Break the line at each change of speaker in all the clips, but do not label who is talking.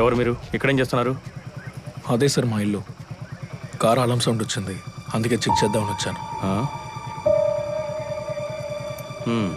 ఎవరు మీరు? ఇక్కడేం చేస్తున్నారు?
అదే సార్ మా ఇల్లు. కార్ అలం సౌండ్ వచ్చింది, అందుకే చెక్ చేద్దామని వచ్చాను.
ఆ? హ్మ్.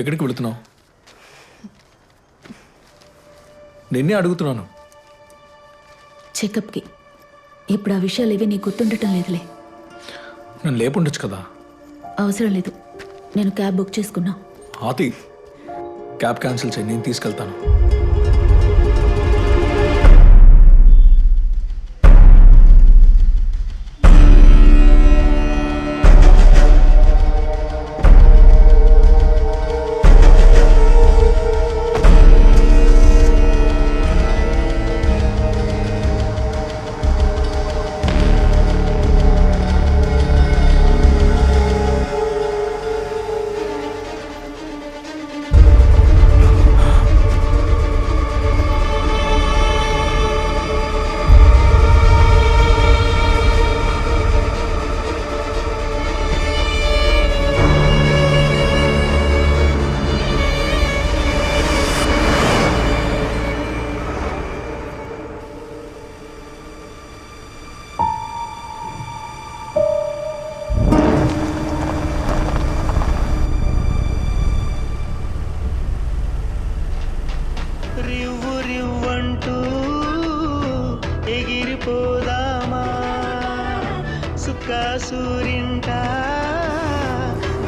ఎక్కడికి వెళుతున్నావు? నిన్నే అడుగుతున్నాను.
చెకప్కి. ఇప్పుడు ఆ విషయాలు ఏవి నీకు గుర్తుండటం లేదులే.
నన్ను లేపుండొచ్చు కదా.
అవసరం లేదు, నేను క్యాబ్ బుక్ చేసుకున్నా.
ఆతి, క్యాబ్ క్యాన్సిల్ చేయి, నేను తీసుకెళ్తాను.
రివ్వు రివ్వంటూ ఎగిరిపోదామా సుక్క సూరింట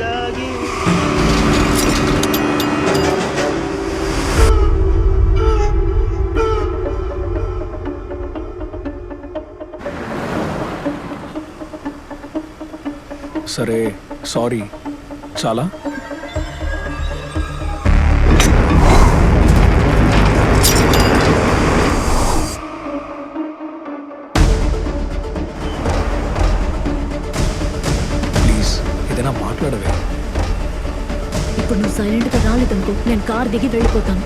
దాగి
సరే, సారీ. చాలా ప్లీజ్ ఏదైనా మాట్లాడవే.
ఇప్పుడు నువ్వు సైలెంట్గా రాలేదనుకో, నేను కార్ దిగి వెళ్ళిపోతాను.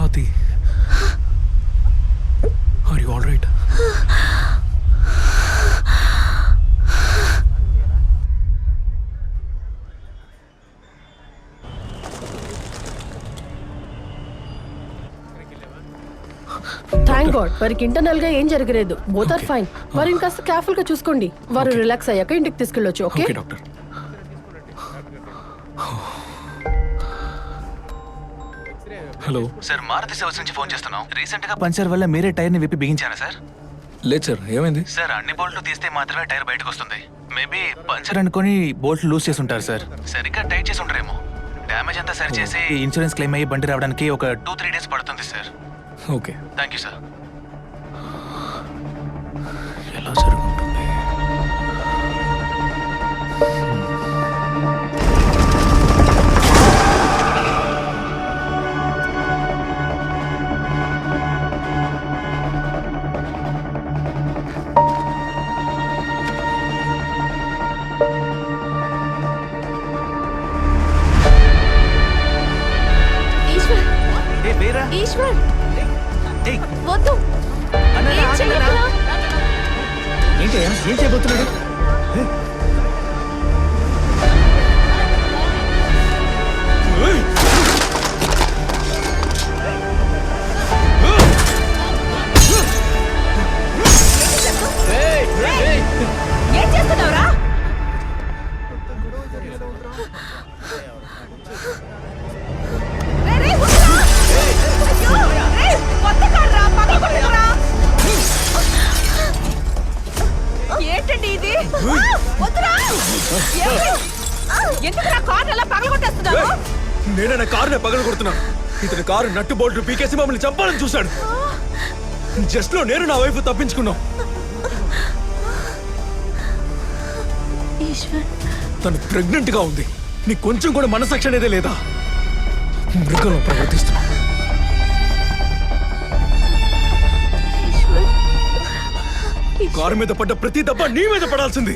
Aathi, are you all right?
Thank god, వారికి ఇంటర్నల్ గా ఏం జరగలేదు. Both are fine. వారిని కాస్త కేర్ఫుల్ గా చూసుకోండి. వారు రిలాక్స్ అయ్యాక ఇంటికి తీసుకెళ్ళొచ్చు. Okay
okay doctor. Hello
sir, Maruti సేవస్ నుంచి ఫోన్ చేస్తున్నాం. రీసెంట్ గా పంచర్ వల్ల మీరే టైర్ ని విప్పి బిగించారా సార్?
లేదు సార్, ఏమైంది?
సార్, అన్ని బోల్ట్లు తీస్తే మాత్రమే టైర్ బయటకు వస్తుంది. మేబీ పంచర్ అనుకొని బోల్ట్ లూజ్ చేసి ఉంటారు సార్. సరిగ్గా టైట్ చేసి ఉంటారేమో. డ్యామేజ్ అంతా సరి చేసి ఇన్సూరెన్స్ క్లెయిమ్ అయ్యి బండి రావడానికి ఒక 2-3 డేస్ పడుతుంది sir.
Okay,
thank you sir.
ఎలా జరుగుతుంది?
ఈశ్వర్, వద్దు. ఏం చెయ్యకురా.
ఏంటయ్యా ఏం చేయబోతున్నాడు?
ఏం చేస్తున్నావురా? ఏంటండి ఇది? వద్దురా! ఎందుకురా కార్ అలా పగలగొట్టేస్తున్నావు?
నేనే కారునే పగల కొడుతున్నాను. ఇతని కారు నట్టు బోల్ట్ పీకేసి మమ్మల్ని చంపాలని చూశాడు. జస్ట్ లో నేను నా వైపు తప్పించుకున్నాం.
ఈశ్వర్,
తను ప్రెగ్నెంట్ గా ఉంది. నీకు కొంచెం కూడా మనసాక్షి అనేదే లేదా? మృగంలో ప్రవర్తిస్తున్నా. కారు మీద పడ్డ ప్రతి దెబ్బ నీ మీద పడాల్సింది.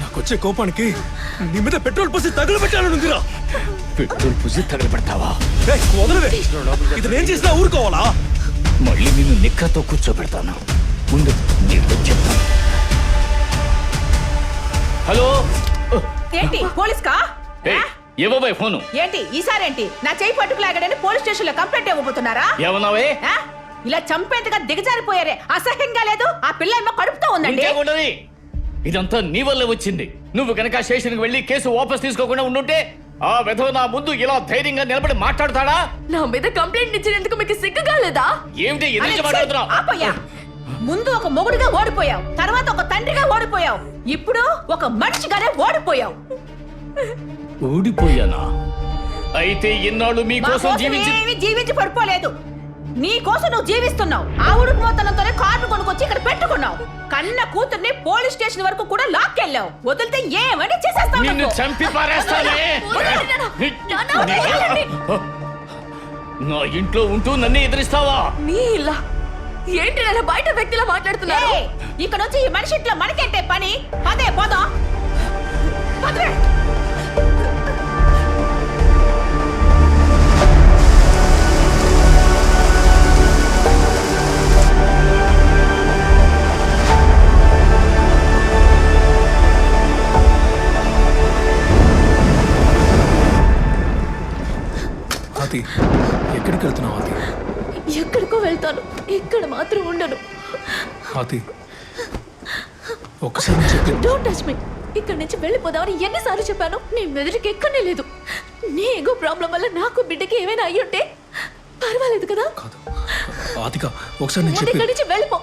నాకొచ్చే కోపానికి నీ మీద పెట్రోల్ పోసి తగులబెట్టాలనుందిరా.
పెట్రోల్ పూసి తగలబెడతావా?
వదలవే. ఇది నేను చేసినా ఊరుకోవాలా?
మళ్ళీ నిన్ను నిక్కతో కూర్చోబెడతాను. ముందు నీకు చెప్తాను. హలో,
ఏంటి పోలీస్ కా?
ఇవ్వబోయే ఫోను.
ఏంటి ఈసారేంటి నా చేయి పట్టుకులాగడని పోలీస్ స్టేషన్ లో కంప్లైంట్ ఇవ్వబోతున్నారా?
ఏమన్నావే?
ఆ? ఇలా చంపేంతగా దిగజారిపోయారే, అసహ్యంగా లేదు? ఆ పిల్ల ఏమో కడుపుతో ఉందండి.
ఇంకేముండదు. ఇదంతా నీ వల్ల వచ్చింది. నువ్వు కనుక స్టేషన్ కి వెళ్ళి కేసు వాపస్ తీసుకోకుండా ఉండుంటే ఆ విధవ నా ముందు ఇలా ధైర్యంగా నిలబడి మాట్లాడతాడా?
నా మీద కంప్లైంట్ ఇచ్చినందుకు మీకు సిగ్గుగా లేదా?
ఏమిటి
అరే,
ఎదురు
ఛీ,
మాట్లాడుతున్నావు?
ఆపయ్యా. ముందు ఒక మొగుడుగా ఓడిపోయావు, తర్వాత ఒక తండ్రిగా ఓడిపోయావు, ఇప్పుడు ఒక మనిషిగానే ఓడిపోయావు.
ఓడిపోయానా? అయితే ఇన్నాళ్ళు
మా
మీకోసం
కోసం
జీవించి
ఏమీ జీవించి పడిపోలేదు. నీ కోసం నువ్వు జీవిస్తున్నావు. ఆ ఉడుకు మోతనంతోనే కారు కొనుక్కొచ్చి ఇక్కడ పెట్టుకున్నావు. కన్న కూతుర్ని పోలీస్ స్టేషన్ వరకు కూడా లాక్కెళ్ళావు. వదిలితే ఏమని చేసేస్తావు?
నిన్ను
నువ్వు?
చంపి పారేస్తానే. నా ఇంట్లో ఉంటూ నన్ను ఎదిరిస్తావా?
నీ ఇలా ఏంటి నేను బయట వ్యక్తిలా మాట్లాడుతున్నారు?
ఏయ్, ఇక్కడ నుంచి ఈ మనిషి ఇంట్లో మనకేంటే పని? అదే పోదాం. పదవే.
ఆతి, ఎక్కడికి వెళ్తున్నావు ఆతి?
ఎక్కడికో వెళ్తాను, ఇక్కడ మాత్రం ఉండను.
ఆతి, ఒక్కసారి నేను చెప్పి
డోంట్ టచ్ మీ. ఇక్కడ నుంచి వెళ్ళిపోదామని ఎన్నిసార్లు చెప్పాను? నీ మెదడుకి ఎక్కనే లేదు. నీ ఎగో ప్రాబ్లం వల్ల నాకు బిడ్డకి ఏమైనా అయ్యుంటే పర్వాలేదు కదా?
కాదు ఆతిక, ఒకసారి నేను
ముందు
చెప్పి
ఇక్కడి నుంచి వెళ్ళిపో.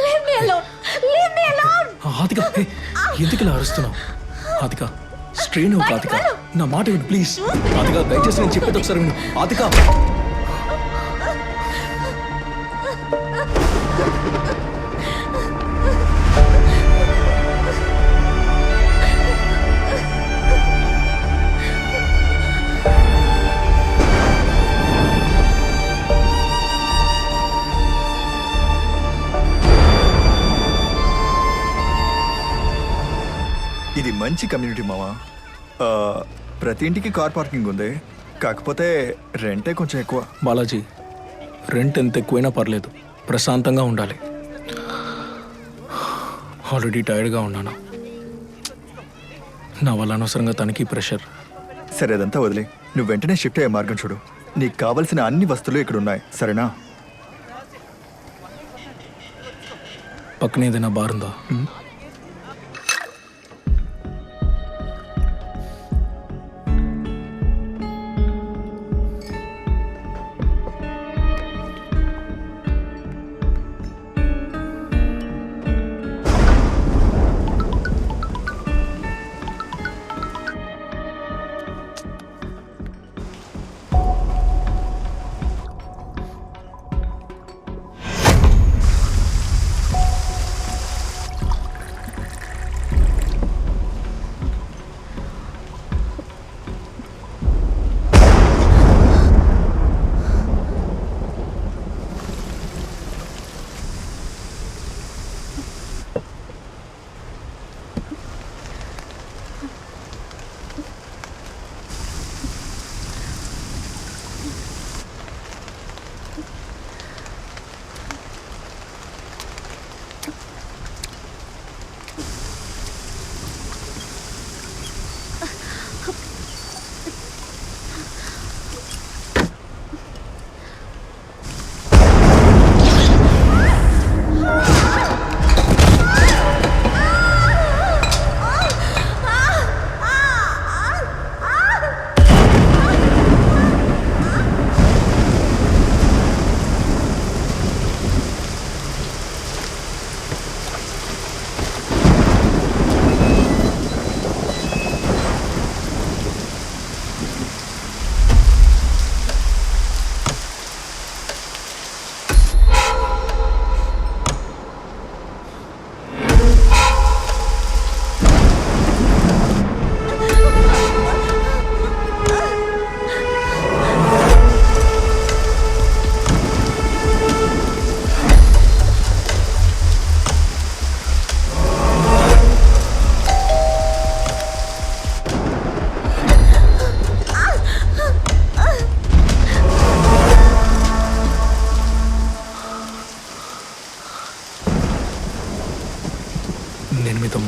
Leave me alone, leave me alone.
Aathika, ఎందుకు ఇలా అరుస్తున్నావు? ఆతిక, స్ట్రెయిన్ అవ్వకు ఆతిక. నా మాట విను ప్లీజ్. ఆతిక, దయచేసి నేను చెప్పేది ఒకసారి విను. ఆతిక,
ఇది మంచి కమ్యూనిటీ మావా. ప్రతి ఇంటికి కార్ పార్కింగ్ ఉంది, కాకపోతే రెంటే కొంచెం ఎక్కువ.
బాలాజీ, రెంట్ ఎంత ఎక్కువైనా పర్లేదు, ప్రశాంతంగా ఉండాలి. ఆల్రెడీ టైర్డ్గా ఉన్నాను. నా వల్ల అనవసరంగా తనకి ప్రెషర్.
సరే అదంతా వదిలే, నువ్వు వెంటనే షిఫ్ట్ అయ్యే మార్గం చూడు. నీకు కావలసిన అన్ని వస్తువులు ఇక్కడ ఉన్నాయి, సరేనా?
పక్కన ఏదైనా బార్ ఉందా?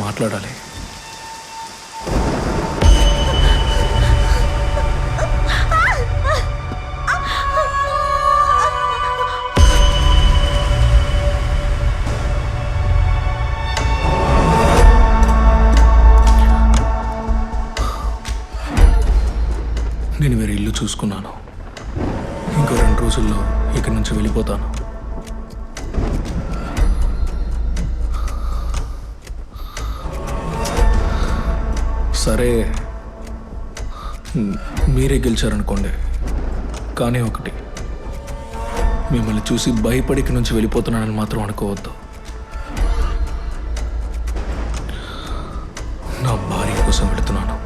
మాట్లాడాలి. నేను వేరే ఇల్లు చూసుకున్నాను. ఇంకో 2 రోజుల్లో ఇక్కడి నుంచి వెళ్ళిపోతాను. సరే, మీరే గెలిచారనుకోండి. కానీ ఒకటి, మిమ్మల్ని చూసి భయపడి ఇక్కడి నుంచి వెళ్ళిపోతున్నానని మాత్రం అనుకోవద్దు. నా భార్య కోసం వెళుతున్నాను.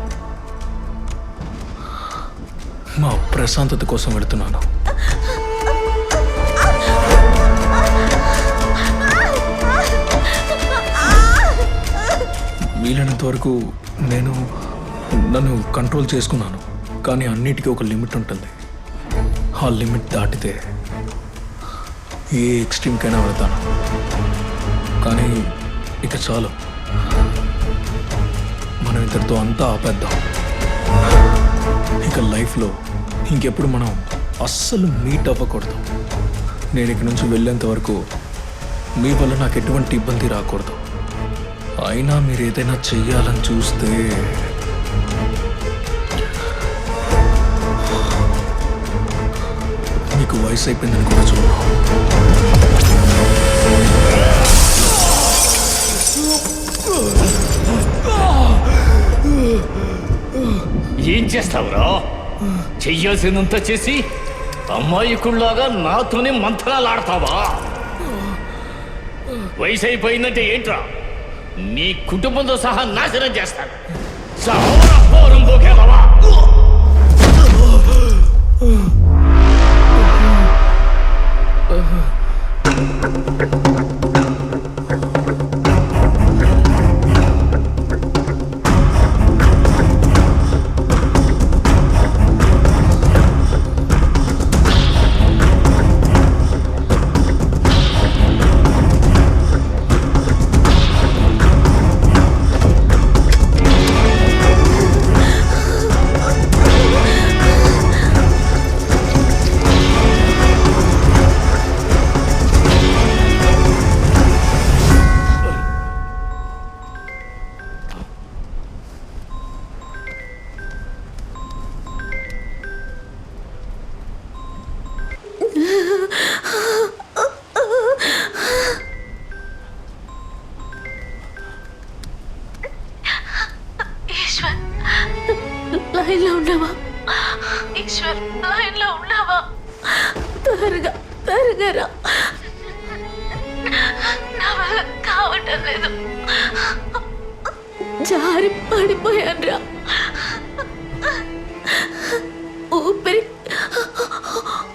మా ప్రశాంతత కోసం వెళుతున్నాను. వీలైనంత వరకు నన్ను కంట్రోల్ చేసుకున్నాను. కానీ అన్నిటికీ ఒక లిమిట్ ఉంటుంది. ఆ లిమిట్ దాటితే ఏ ఎక్స్ట్రీమ్కైనా వెళతాను. కానీ ఇక చాలు, మనం ఇద్దరితో అంతా ఆపేద్దాం. ఇక లైఫ్లో ఇంకెప్పుడు మనం అస్సలు మీట్ అవ్వకూడదు. నేను ఇక్కడి నుంచి వెళ్ళేంత వరకు మీ వల్ల నాకు ఎటువంటి ఇబ్బంది రాకూడదు. అయినా మీరు ఏదైనా చెయ్యాలని చూస్తే మీకు వయసు అయిపోయిందని కూడా చూడను.
ఏం చేస్తావురా? చెయ్యాల్సినంత చేసి అమ్మాయికుల్లాగా నాతోనే మంత్రాలు ఆడతావా? వయసు అయిపోయిందంటే ఏంట్రా? నీ కుటుంబంతో సహా నాశనం చేస్తాను. చావరా పోరం పోకేదవా?
లైన్లో ఉన్నావా? ఈశ్వర్, లైన్లో ఉన్నావా? త్వరగా రా. నా వల్ల కావటం లేదు. జారి పడిపోయాను రా.